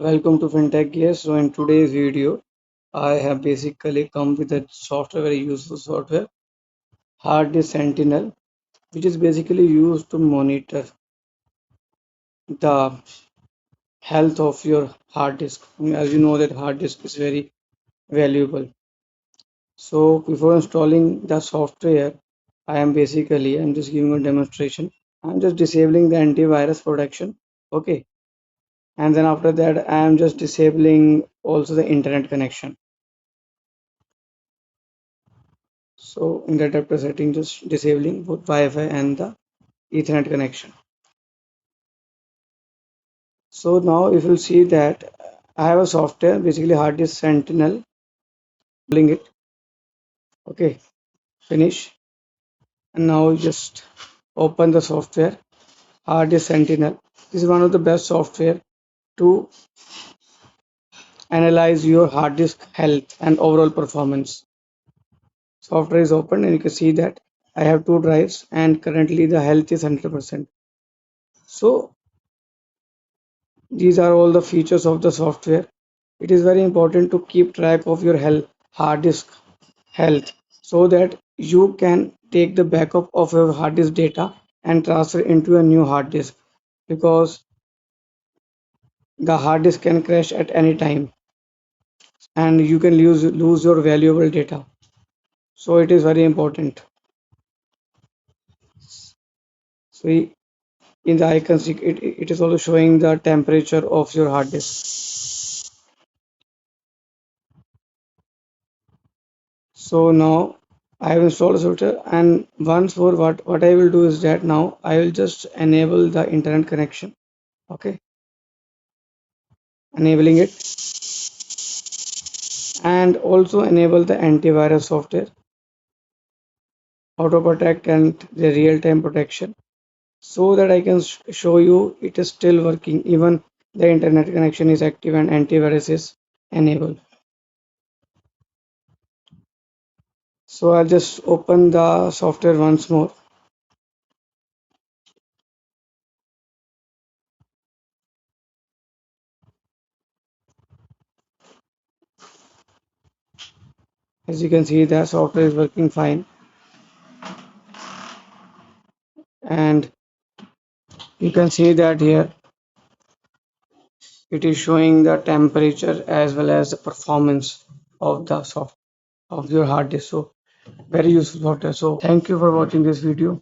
Welcome to FinTech Gears. So in today's video, I have basically come with a software, very useful software, Hard Disk Sentinel, which is basically used to monitor the health of your hard disk. As you know that hard disk is very valuable. So before installing the software, I'm just giving a demonstration. I'm just disabling the antivirus protection. Okay. And then after that, I am just disabling also the internet connection. So in the adapter setting, just disabling both Wi-Fi and the Ethernet connection. So now if you see that I have a software, basically Hard Disk Sentinel, pulling it. Okay, finish. And now just open the software, Hard Disk Sentinel. This is one of the best software to analyze your hard disk health and overall performance. Software is open and you can see that I have 2 drives and currently the health is 100%. So these are all the features of the software. It is very important to keep track of your hard disk health so that you can take the backup of your hard disk data and transfer into a new hard disk, because the hard disk can crash at any time and you can lose your valuable data. So it is very important. So in the icons, it is also showing the temperature of your hard disk. So now I have installed the software, and once more what I will do is that now I will just enable the internet connection. Okay, enabling it, and also enable the antivirus software, auto protect and the real-time protection, so that I can show you it is still working even the internet connection is active and antivirus is enabled. So I'll just open the software once more. As you can see, the software is working fine, and you can see that here it is showing the temperature as well as the performance of the soft of your hard disk. So very useful software. So thank you for watching this video.